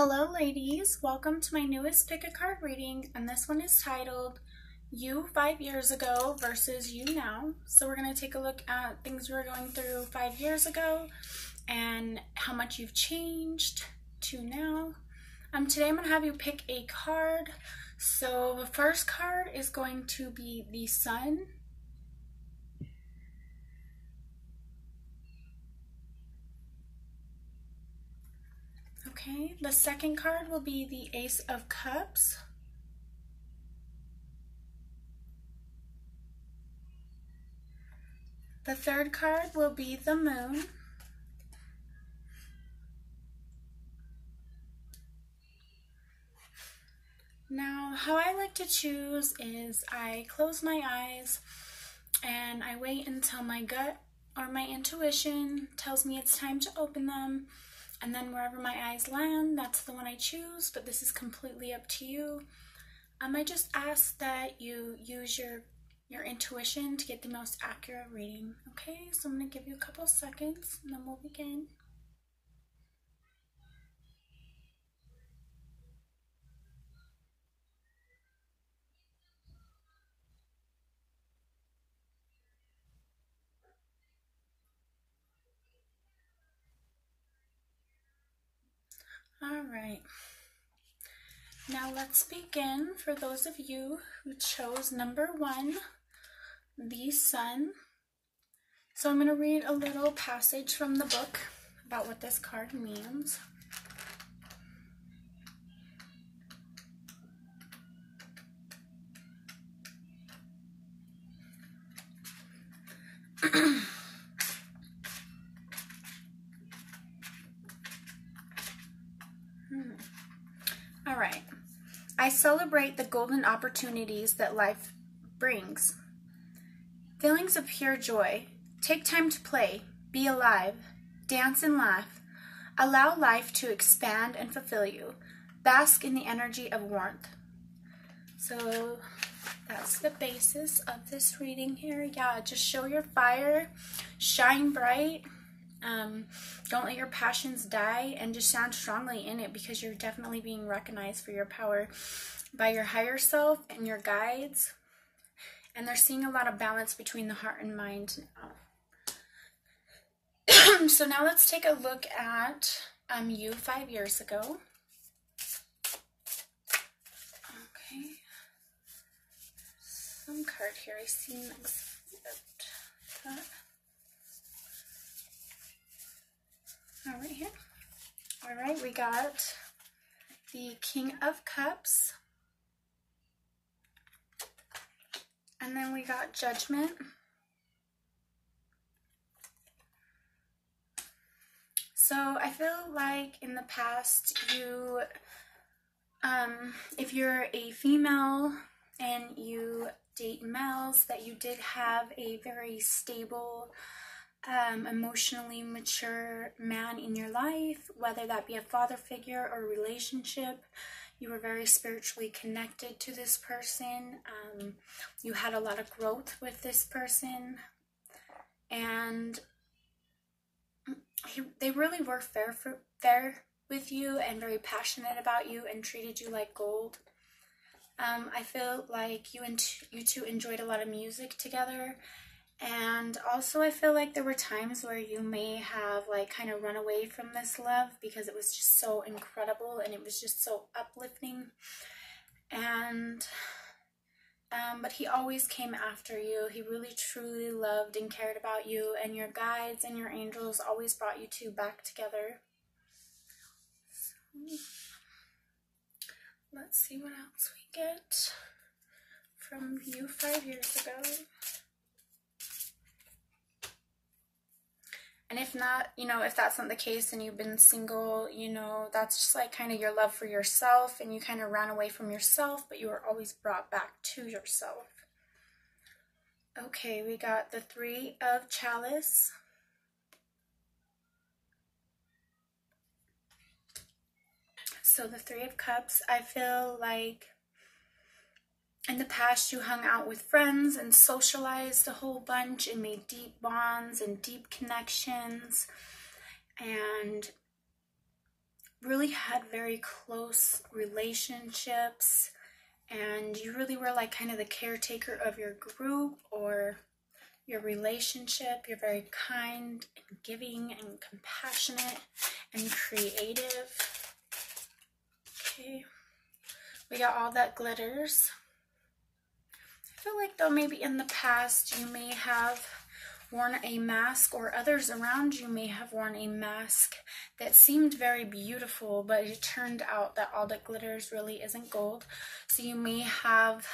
Hello ladies, welcome to my newest pick a card reading, and this one is titled You 5 Years Ago versus You Now. So we're going to take a look at things you were going through 5 years ago and how much you've changed to now. Today I'm going to have you pick a card. So the first card is going to be the Sun. Okay, the second card will be the Ace of Cups. The third card will be the Moon. Now, how I like to choose is I close my eyes and I wait until my gut or my intuition tells me it's time to open them. And then wherever my eyes land, that's the one I choose, but this is completely up to you. I just ask that you use your intuition to get the most accurate reading. Okay, so I'm going to give you a couple seconds and then we'll begin. All right. Now let's begin. For those of you who chose number 1, the Sun. So I'm going to read a little passage from the book about what this card means. All right. I celebrate the golden opportunities that life brings. Feelings of pure joy. Take time to play, be alive, dance and laugh. Allow life to expand and fulfill you. Bask in the energy of warmth. So that's the basis of this reading here. Yeah, just show your fire, shine bright. Don't let your passions die, and just stand strongly in it, because you're definitely being recognized for your power by your higher self and your guides. And they're seeing a lot of balance between the heart and mind now. So now let's take a look at you 5 years ago. Okay. Some card here I see next. Right here. All right, we got the King of Cups. And then we got Judgment. So I feel like in the past you, if you're a female and you date males, that you did have a very stable, emotionally mature man in your life, whether that be a father figure or a relationship. You were very spiritually connected to this person. You had a lot of growth with this person, and they really were fair with you and very passionate about you and treated you like gold. I feel like you two enjoyed a lot of music together. And also I feel like there were times where you may have like kind of run away from this love because it was just so incredible and it was just so uplifting. And but he always came after you. He really truly loved and cared about you, and your guides and your angels always brought you two back together. So, let's see what else we get from you 5 years ago. And if not, if that's not the case and you've been single, that's just like kind of your love for yourself, and you kind of ran away from yourself, but you were always brought back to yourself. Okay, we got the 3 of Chalice. So the 3 of Cups, I feel like in the past, you hung out with friends and socialized a whole bunch and made deep bonds and deep connections. And really had very close relationships, and you really were like kind of the caretaker of your group or your relationship. You're very kind and giving and compassionate and creative. Okay, we got all that glitters. I feel like though maybe in the past you may have worn a mask, or others around you may have worn a mask that seemed very beautiful, but it turned out that all that glitters really isn't gold. So you may have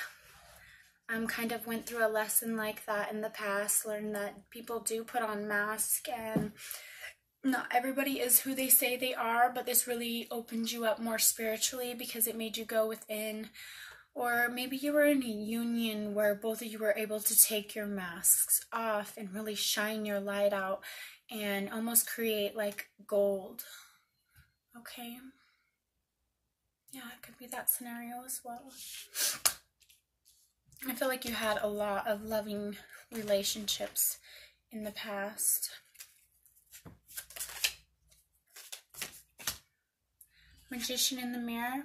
kind of went through a lesson like that in the past, learned that people do put on masks and not everybody is who they say they are, but this really opened you up more spiritually because it made you go within. Or maybe you were in a union where both of you were able to take your masks off and really shine your light out and almost create like gold. Okay? Yeah, it could be that scenario as well. I feel like you had a lot of loving relationships in the past. Magician in the mirror.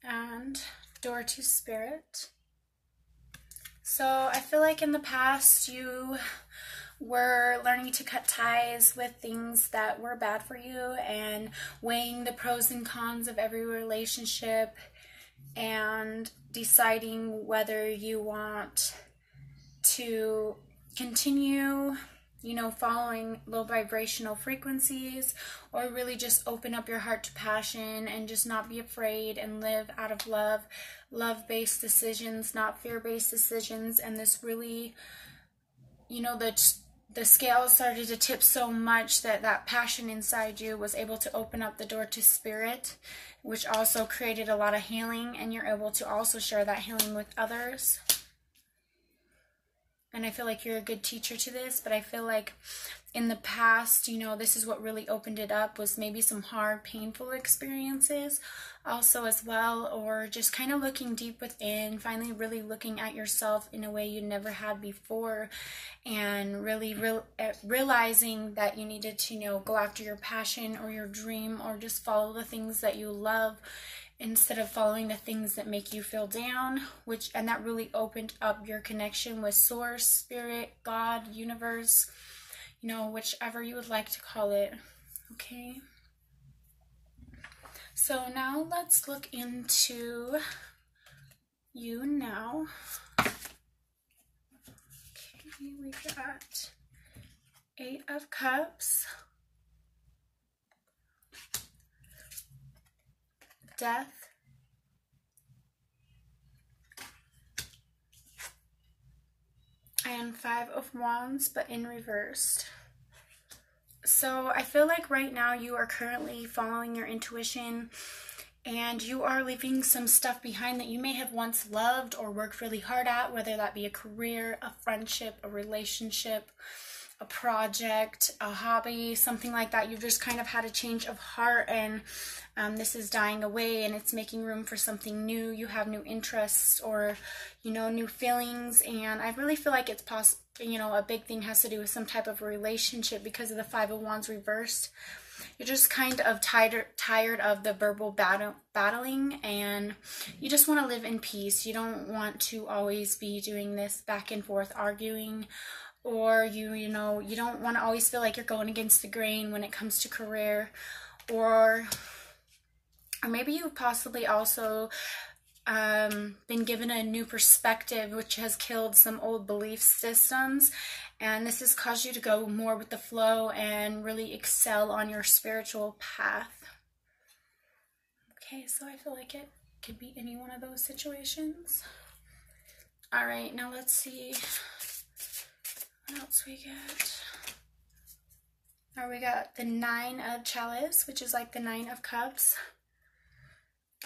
And door to spirit. So I feel like in the past you were learning to cut ties with things that were bad for you and weighing the pros and cons of every relationship and deciding whether you want to continue, you know, following low vibrational frequencies, or really just open up your heart to passion and just not be afraid and live out of love, love-based decisions, not fear-based decisions. And this really, you know, the scales started to tip so much that passion inside you was able to open up the door to spirit, which also created a lot of healing, and you're able to also share that healing with others. And I feel like you're a good teacher to this, but I feel like in the past, you know, this is what really opened it up, was maybe some hard, painful experiences also as well, or just kind of looking deep within, finally really looking at yourself in a way you never had before, and really realizing that you needed to, you know, go after your passion or your dream, or just follow the things that you love, instead of following the things that make you feel down, and that really opened up your connection with source, spirit, God, universe, you know, whichever you would like to call it. Okay, so now let's look into you now. Okay, we got 8 of Cups, Death, and 5 of Wands, but in reversed. So I feel like right now you are currently following your intuition, and you are leaving some stuff behind that you may have once loved or worked really hard at, whether that be a career, a friendship, a relationship, a project, a hobby, something like that. You've just kind of had a change of heart, and this is dying away, and it's making room for something new. You have new interests, or, you know, new feelings, and I really feel like it's possible, you know, a big thing has to do with some type of relationship because of the 5 of Wands reversed. You're just kind of tired of the verbal battling, and you just want to live in peace. You don't want to always be doing this back and forth arguing, or you know, you don't want to always feel like you're going against the grain when it comes to career, or maybe you've possibly also been given a new perspective, which has killed some old belief systems, and this has caused you to go more with the flow and really excel on your spiritual path. Okay, so I feel like it could be any one of those situations. All right, now let's see what else we get. Or we got the 9 of Chalice, which is like the 9 of Cups.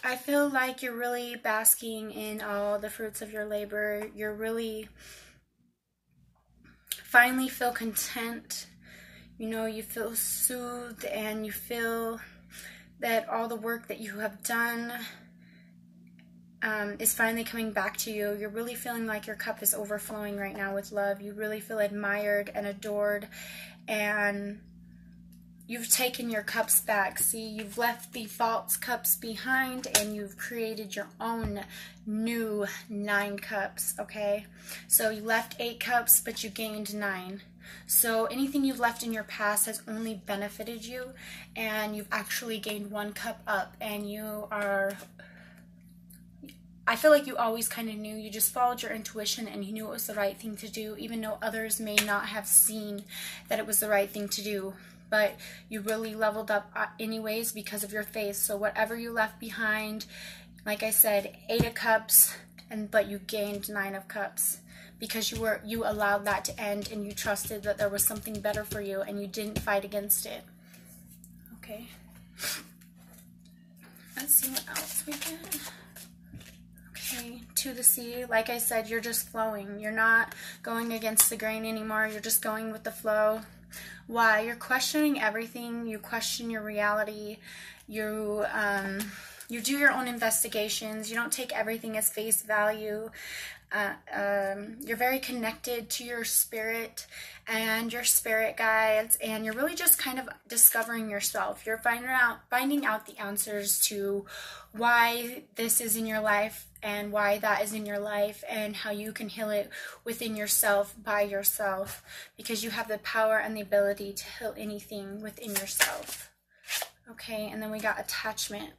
I feel like you're really basking in all the fruits of your labor. You're really finally feel content. You know, you feel soothed, and you feel that all the work that you have done is finally coming back to you. You're really feeling like your cup is overflowing right now with love. You really feel admired and adored, and you've taken your cups back. See, you've left the false cups behind and you've created your own new 9 cups, okay? So you left 8 cups, but you gained 9. So anything you've left in your past has only benefited you, and you've actually gained 1 cup up, and you are, I feel like you always kind of knew. You just followed your intuition and you knew it was the right thing to do, even though others may not have seen that it was the right thing to do. But you really leveled up anyways because of your faith. So whatever you left behind, like I said, 8 of cups, but you gained 9 of cups because you allowed that to end, and you trusted that there was something better for you, and you didn't fight against it. Okay. Let's see what else we get. Okay, to the sea. Like I said, you're just flowing. You're not going against the grain anymore. You're just going with the flow. Why? You're questioning everything. You question your reality. You do your own investigations. You don't take everything as face value. You're very connected to your spirit and your spirit guides, and you're really just kind of discovering yourself. You're finding out the answers to why this is in your life and why that is in your life, and how you can heal it within yourself by yourself, because you have the power and the ability to heal anything within yourself. Okay, and then we got attachment.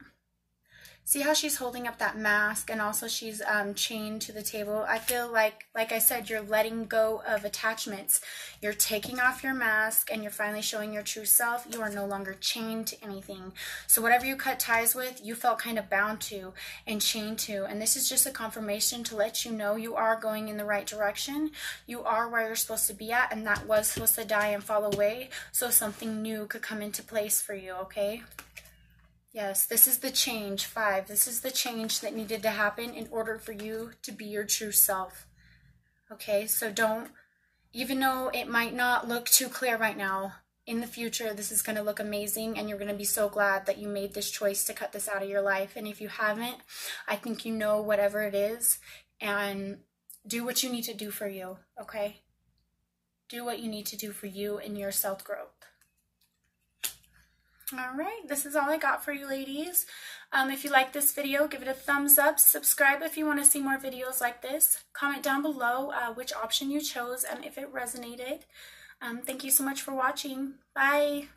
See how she's holding up that mask, and also she's chained to the table. I feel like I said, you're letting go of attachments. You're taking off your mask and you're finally showing your true self. You are no longer chained to anything. So whatever you cut ties with, you felt kind of bound to and chained to. And this is just a confirmation to let you know you are going in the right direction. You are where you're supposed to be at, and that was supposed to die and fall away so something new could come into place for you, okay? Yes, this is the change, 5. This is the change that needed to happen in order for you to be your true self. Okay, so don't, even though it might not look too clear right now, in the future, this is going to look amazing, and you're going to be so glad that you made this choice to cut this out of your life. And if you haven't, I think you know whatever it is, and do what you need to do for you, okay? Do what you need to do for you and your self-growth. Alright, this is all I got for you, ladies. If you like this video, give it a thumbs up. Subscribe if you want to see more videos like this. Comment down below which option you chose and if it resonated. Thank you so much for watching. Bye.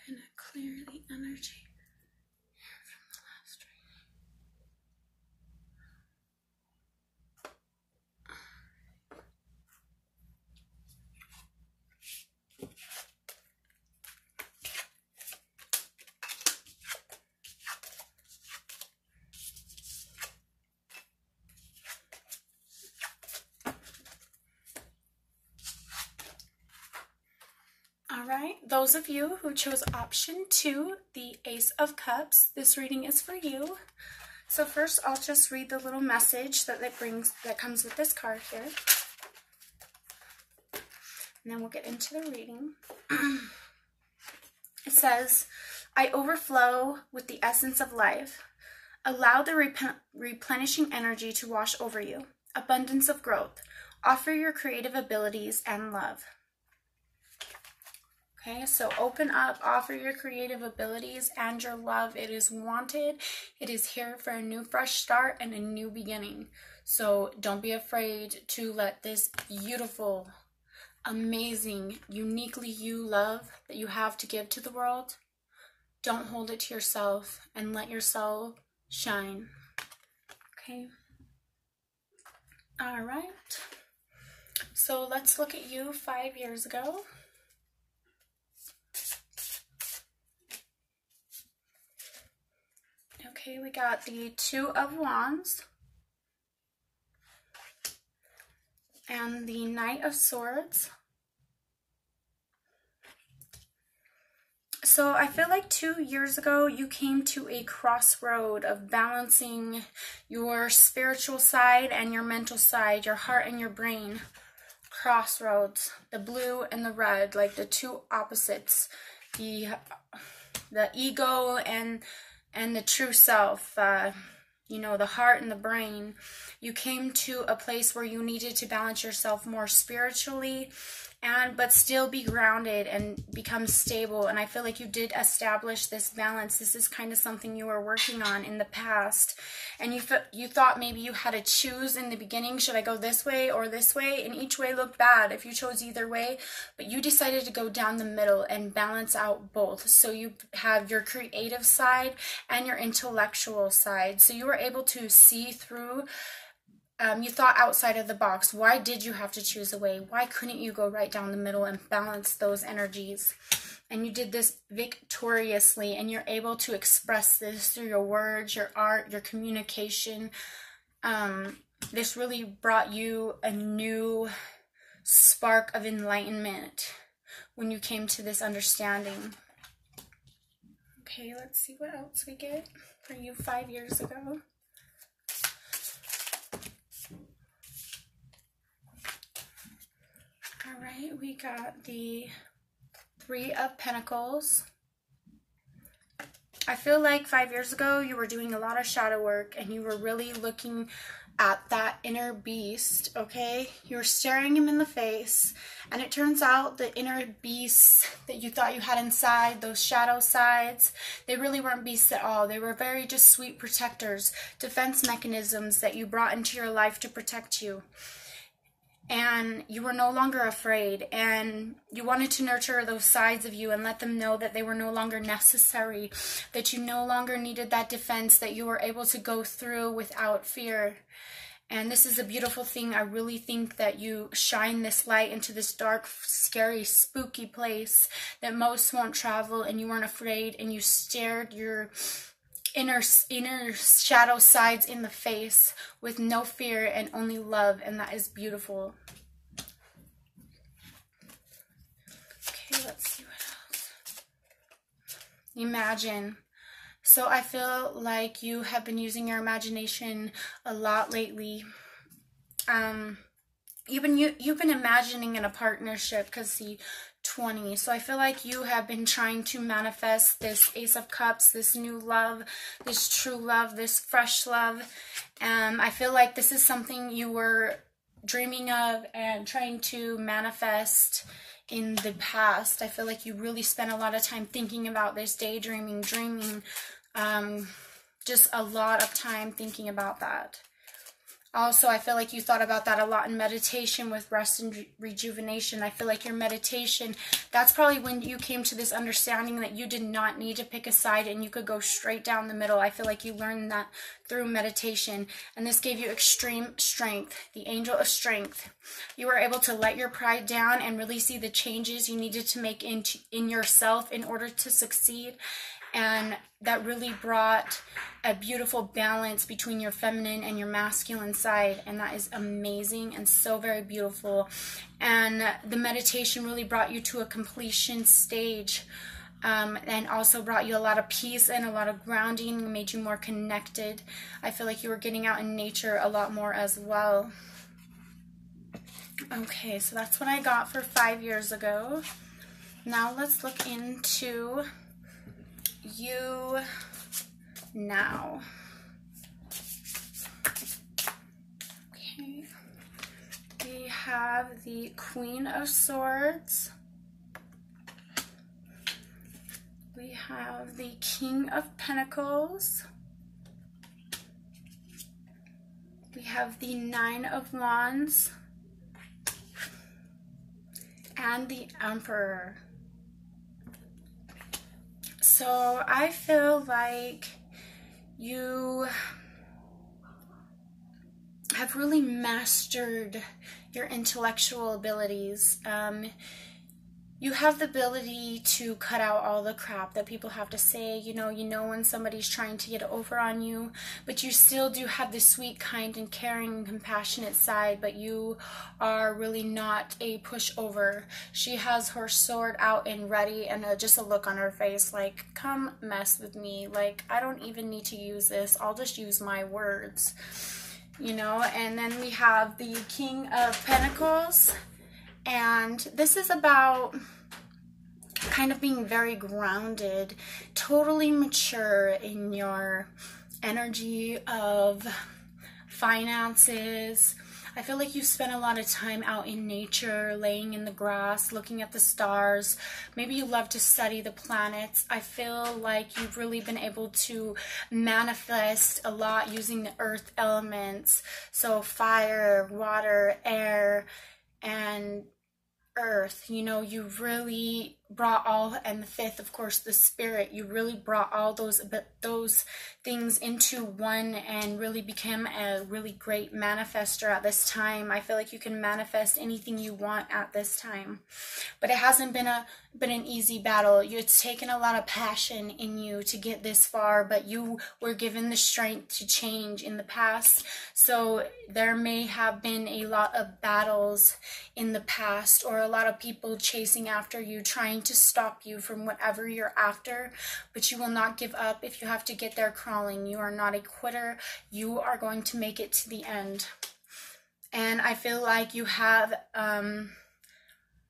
Kind of clear the energy. Alright, those of you who chose option 2, the Ace of Cups, this reading is for you. So first I'll just read the little message that comes with this card here. And then we'll get into the reading. It says, I overflow with the essence of life. Allow the replenishing energy to wash over you. Abundance of growth. Offer your creative abilities and love. Okay, so open up, offer your creative abilities and your love. It is wanted. It is here for a new fresh start and a new beginning. So don't be afraid to let this beautiful, amazing, uniquely you love that you have to give to the world, don't hold it to yourself, and let yourself shine. Okay. All right. So let's look at you 5 years ago. Okay, we got the 2 of Wands and the Knight of Swords. So I feel like 2 years ago you came to a crossroad of balancing your spiritual side and your mental side, your heart and your brain. Crossroads, the blue and the red, like the two opposites, the ego and the true self, you know, the heart and the brain. You came to a place where you needed to balance yourself more spiritually, but still be grounded and become stable. And I feel like you did establish this balance. This is kind of something you were working on in the past. And you thought maybe you had to choose in the beginning, should I go this way or this way? And each way looked bad if you chose either way. But you decided to go down the middle and balance out both. So you have your creative side and your intellectual side. So you were able to see through. You thought outside of the box. Why did you have to choose a way? Why couldn't you go right down the middle and balance those energies? And you did this victoriously, and you're able to express this through your words, your art, your communication. This really brought you a new spark of enlightenment when you came to this understanding. Okay, let's see what else we get for you 5 years ago. All right, we got the 3 of Pentacles. I feel like 5 years ago you were doing a lot of shadow work and you were really looking at that inner beast, okay? You were staring him in the face, and it turns out the inner beasts that you thought you had inside, those shadow sides, they really weren't beasts at all. They were very just sweet protectors, defense mechanisms that you brought into your life to protect you. And you were no longer afraid, and you wanted to nurture those sides of you and let them know that they were no longer necessary, that you no longer needed that defense, that you were able to go through without fear. And this is a beautiful thing. I really think that you shine this light into this dark, scary, spooky place that most won't travel, and you weren't afraid, and you stared your inner shadow sides in the face with no fear and only love, and that is beautiful. Okay, let's see what else. Imagine. So I feel like you have been using your imagination a lot lately. You've been imagining in a partnership, because see, 20. So I feel like you have been trying to manifest this Ace of Cups, this new love, this true love, this fresh love. I feel like this is something you were dreaming of and trying to manifest in the past. I feel like you really spent a lot of time thinking about this, daydreaming, dreaming, just a lot of time thinking about that. Also, I feel like you thought about that a lot in meditation with rest and rejuvenation. I feel like your meditation, that's probably when you came to this understanding that you did not need to pick a side and you could go straight down the middle. I feel like you learned that through meditation, and this gave you extreme strength, the angel of strength. You were able to let your pride down and really see the changes you needed to make in yourself in order to succeed. And that really brought a beautiful balance between your feminine and your masculine side, and that is amazing and so very beautiful. And the meditation really brought you to a completion stage, and also brought you a lot of peace and a lot of grounding, and made you more connected. I feel like you were getting out in nature a lot more as well. Okay, so that's what I got for 5 years ago. Now let's look into you now. Okay, we have the Queen of Swords. We have the King of Pentacles. We have the Nine of Wands and the Emperor. So I feel like you have really mastered your intellectual abilities. You have the ability to cut out all the crap that people have to say. You know when somebody's trying to get over on you, but you still do have the sweet, kind, and caring and compassionate side, but you are really not a pushover. She has her sword out and ready, and just a look on her face like, come mess with me. Like, I don't even need to use this. I'll just use my words. And then we have the King of Pentacles. And this is about kind of being very grounded, totally mature in your energy of finances. I feel like you spend a lot of time out in nature, laying in the grass, looking at the stars. Maybe you love to study the planets. I feel like you've really been able to manifest a lot using the earth elements. So fire, water, air, and earth. You know, you really brought all, and the fifth, of course, the spirit. You really brought all those things into one and really became a really great manifester at this time. I feel like you can manifest anything you want at this time, but it hasn't been an easy battle. It's taken a lot of passion in you to get this far, but you were given the strength to change in the past. So there may have been a lot of battles in the past, or a lot of people chasing after you, trying to stop you from whatever you're after, but you will not give up. If you have to get there crawling, you are not a quitter. You are going to make it to the end. And I feel like you have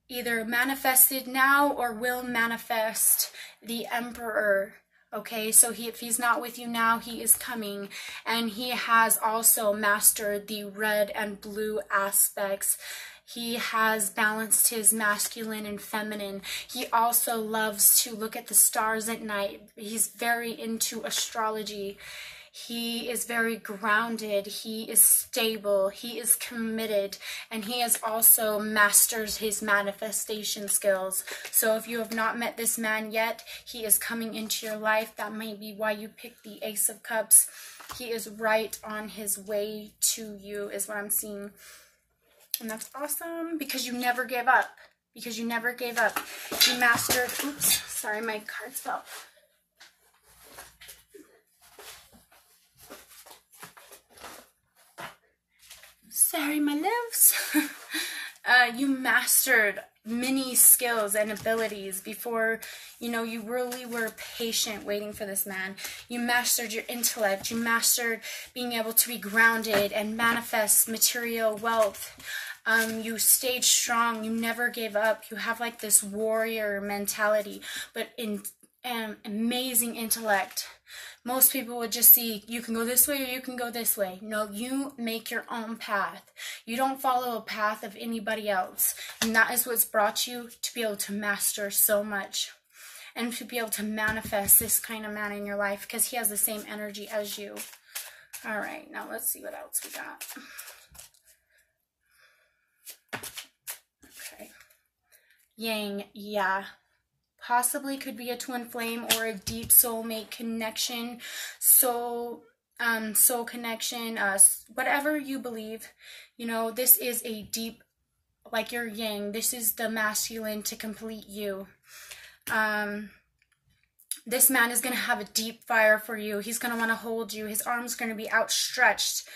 either manifested now or will manifest the Emperor. Okay, so if he's not with you now, he is coming, and he has also mastered the red and blue aspects. He has balanced his masculine and feminine. He also loves to look at the stars at night. He's very into astrology. He is very grounded. He is stable. He is committed. And he has also mastered his manifestation skills. So if you have not met this man yet, he is coming into your life. That may be why you picked the Ace of Cups. He is right on his way to you, is what I'm seeing. And that's awesome, because you never gave up. Because you never gave up. You mastered, oops, sorry, my cards fell. Sorry, my loves. You mastered many skills and abilities before, you know, you really were patient waiting for this man. You mastered your intellect. You mastered being able to be grounded and manifest material wealth. You stayed strong. You never gave up. You have like this warrior mentality, but in amazing intellect. Most people would just see, you can go this way or you can go this way. No, you make your own path. You don't follow a path of anybody else. And that is what's brought you to be able to master so much. And to be able to manifest this kind of man in your life, because he has the same energy as you. All right, now let's see what else we got. Okay. Yang, yeah. Possibly could be a twin flame or a deep soulmate connection, soul connection, whatever you believe. You know, this is a deep, like your yang. This is the masculine to complete you. This man is going to have a deep fire for you. He's going to want to hold you. His arm's going to be outstretched,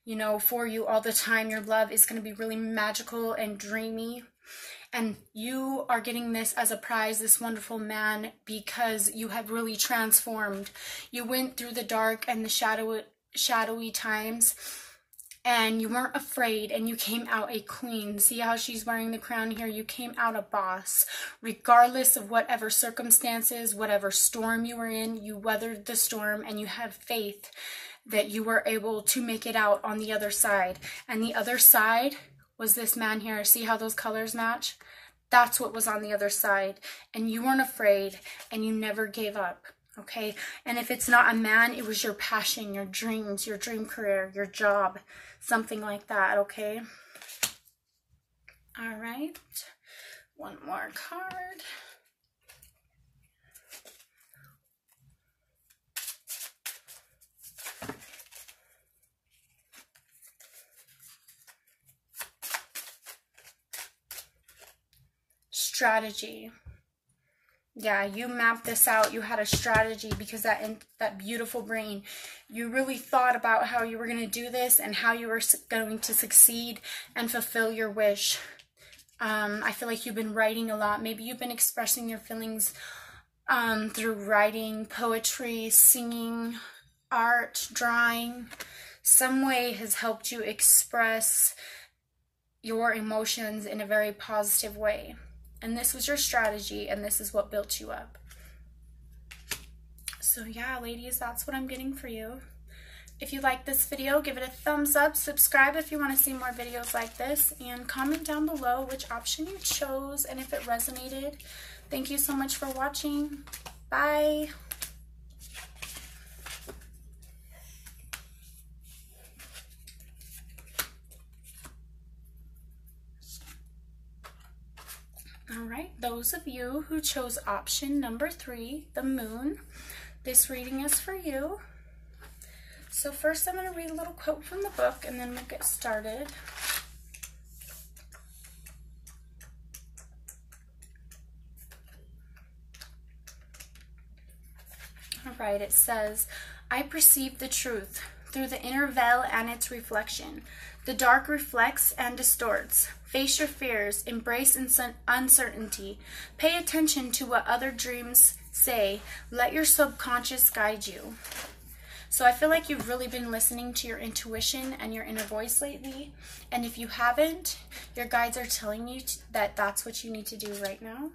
you know, for you all the time. Your love is going to be really magical and dreamy. And you are getting this as a prize, this wonderful man, because you have really transformed. You went through the dark and the shadowy times, and you weren't afraid, and you came out a queen. See how she's wearing the crown here? You came out a boss. Regardless of whatever circumstances, whatever storm you were in, you weathered the storm, and you have faith that you were able to make it out on the other side. And the other side was this man here. See how those colors match? That's what was on the other side. And you weren't afraid, and you never gave up, okay? And if it's not a man, it was your passion, your dreams, your dream career, your job, something like that, okay? All right. One more card. Strategy. Yeah, you mapped this out. You had a strategy, because that beautiful brain, you really thought about how you were going to do this and how you were going to succeed and fulfill your wish. I feel like you've been writing a lot. Maybe you've been expressing your feelings through writing, poetry, singing, art, drawing. Some way has helped you express your emotions in a very positive way. And this was your strategy, and this is what built you up. So yeah, ladies, that's what I'm getting for you. If you like this video, give it a thumbs up, subscribe if you want to see more videos like this, and comment down below which option you chose and if it resonated. Thank you so much for watching. Bye. Alright, those of you who chose option number 3, the moon, this reading is for you. So first I'm going to read a little quote from the book and then we'll get started. Alright, it says, I perceive the truth through the inner veil and its reflection. The dark reflects and distorts. Face your fears, embrace uncertainty. Pay attention to what other dreams say. Let your subconscious guide you. So I feel like you've really been listening to your intuition and your inner voice lately. And if you haven't, your guides are telling you that that's what you need to do right now.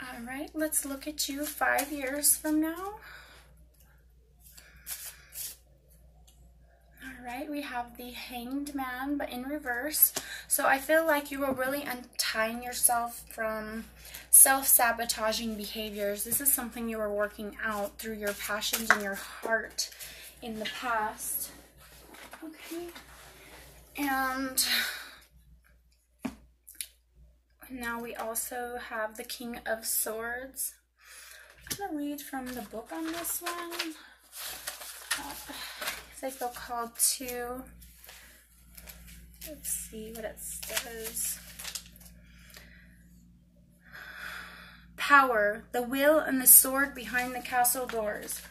All right, let's look at you 5 years from now. All right, we have the Hanged Man, but in reverse. So I feel like you were really untying yourself from self-sabotaging behaviors. This is something you were working out through your passions and your heart in the past. Okay. And now we also have the King of Swords. I'm going to read from the book on this one. I feel called to. Let's see what it says. Power, the will and the sword behind the castle doors.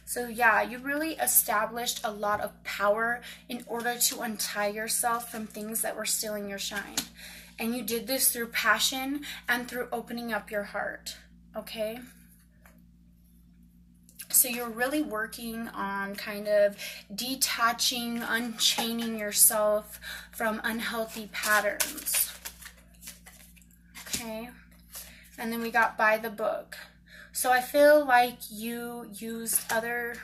So yeah, you really established a lot of power in order to untie yourself from things that were stealing your shine. And you did this through passion and through opening up your heart, okay? So you're really working on kind of detaching, unchaining yourself from unhealthy patterns. Okay. And then we got by the book. So I feel like you used other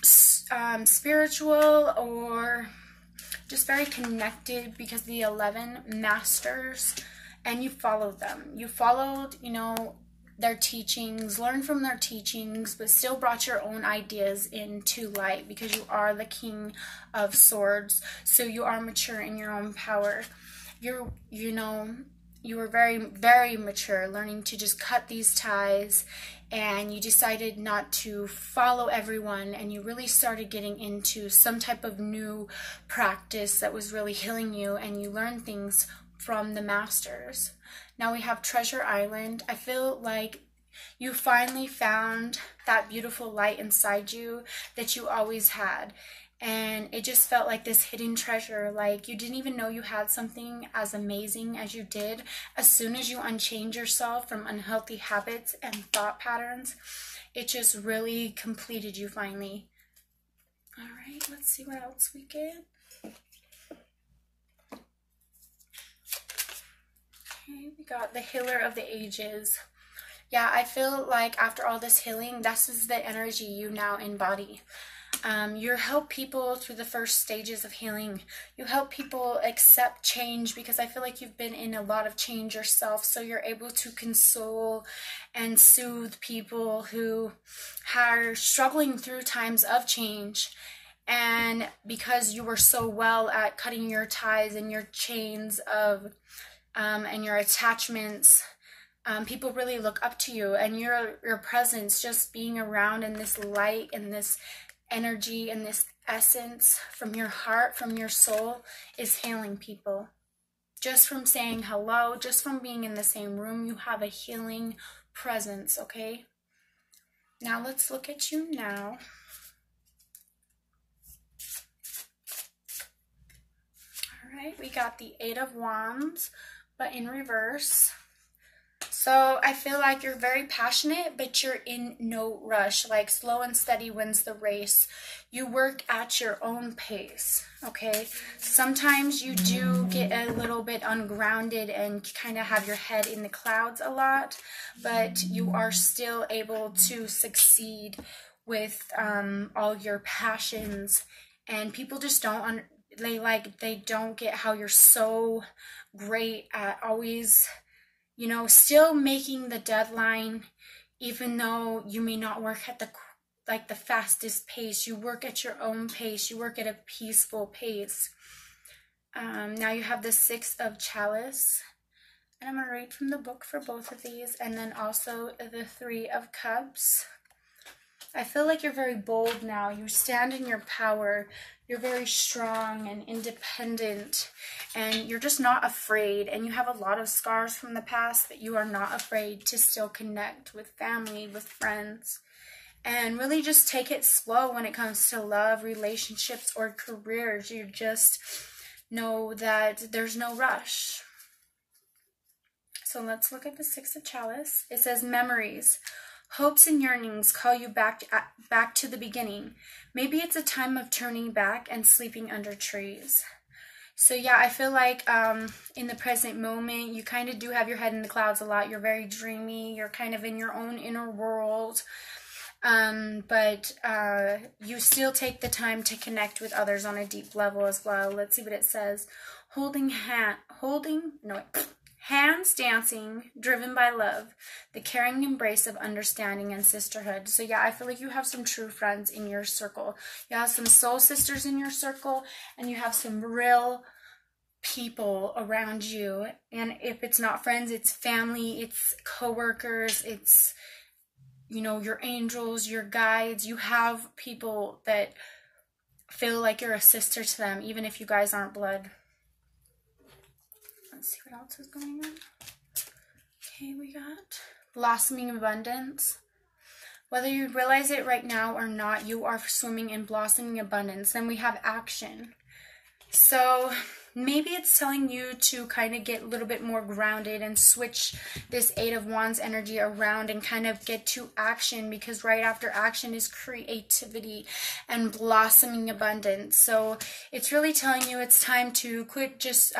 spiritual or just very connected, because the 11 masters, and you followed them. You followed, you know, their teachings, learn from their teachings, but still brought your own ideas into light, because you are the King of Swords. So you are mature in your own power. You were very, very mature, learning to just cut these ties, and you decided not to follow everyone, and you really started getting into some type of new practice that was really healing you, and you learned things from the masters. Now we have Treasure Island. I feel like you finally found that beautiful light inside you that you always had. And it just felt like this hidden treasure, like you didn't even know you had something as amazing as you did. As soon as you unchained yourself from unhealthy habits and thought patterns, it just really completed you finally. All right, let's see what else we get. Okay, we got the Healer of the Ages. Yeah, I feel like after all this healing, this is the energy you now embody. You help people through the first stages of healing. You help people accept change, because I feel like you've been in a lot of change yourself. So you're able to console and soothe people who are struggling through times of change. And because you were so well at cutting your ties and your chains of and your attachments, people really look up to you, and your presence, just being around in this light and this energy and this essence from your heart, from your soul, is healing people. Just from saying hello, just from being in the same room, you have a healing presence, okay? Now let's look at you now. All right, we got the Eight of Wands, but in reverse. So I feel like you're very passionate, but you're in no rush. Like slow and steady wins the race. You work at your own pace, okay? Sometimes you do get a little bit ungrounded and kind of have your head in the clouds a lot, but you are still able to succeed with all your passions, and people just don't they don't get how you're so great at always, you know, still making the deadline, even though you may not work at the fastest pace. You work at your own pace. You work at a peaceful pace. Now you have the Six of Chalice, and I'm going to read from the book for both of these, and then also the Three of Cups. I feel like you're very bold now. You stand in your power. You're very strong and independent, and you're just not afraid. And you have a lot of scars from the past, but you are not afraid to still connect with family, with friends, and really just take it slow when it comes to love, relationships, or careers. You just know that there's no rush. So let's look at the Six of Chalice. It says, memories. Hopes and yearnings call you back to the beginning. Maybe it's a time of turning back and sleeping under trees. So yeah, I feel like in the present moment, you kind of do have your head in the clouds a lot. You're very dreamy. You're kind of in your own inner world. But you still take the time to connect with others on a deep level as well. Let's see what it says. Hands dancing, driven by love, the caring embrace of understanding and sisterhood. So yeah, I feel like you have some true friends in your circle. You have some soul sisters in your circle, and you have some real people around you. And if it's not friends, it's family, it's coworkers, it's, you know, your angels, your guides. You have people that feel like you're a sister to them, even if you guys aren't blood. Let's see what else is going on. Okay, we got blossoming abundance. Whether you realize it right now or not, you are swimming in blossoming abundance. Then we have action. So maybe it's telling you to kind of get a little bit more grounded and switch this Eight of Wands energy around and kind of get to action, because right after action is creativity and blossoming abundance. So it's really telling you it's time to quit just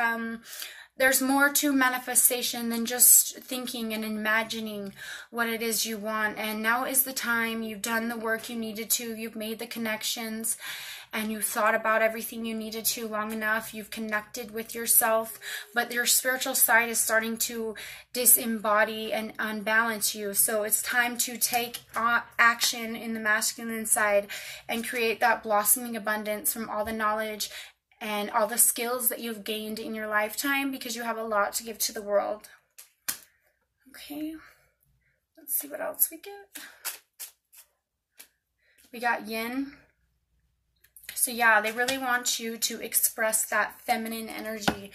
there's more to manifestation than just thinking and imagining what it is you want. And now is the time. You've done the work you needed to. You've made the connections, and you've thought about everything you needed to long enough. You've connected with yourself, but your spiritual side is starting to disembody and unbalance you. So it's time to take action in the masculine side and create that blossoming abundance from all the knowledge and all the skills that you've gained in your lifetime, because you have a lot to give to the world. Okay, let's see what else we get. We got yin. So yeah, they really want you to express that feminine energy.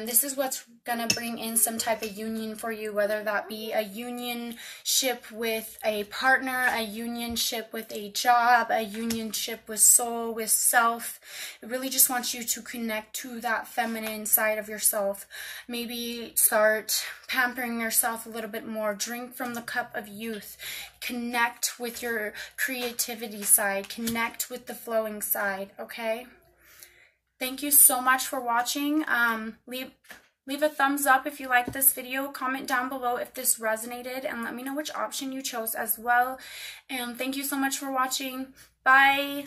This is what's going to bring in some type of union for you, whether that be a unionship with a partner, a unionship with a job, a unionship with soul, with self. It really just wants you to connect to that feminine side of yourself. Maybe start pampering yourself a little bit more. Drink from the cup of youth. Connect with your creativity side. Connect with the flowing side, okay? Thank you so much for watching. Leave a thumbs up if you like this video. Comment down below if this resonated, and let me know which option you chose as well. And thank you so much for watching. Bye.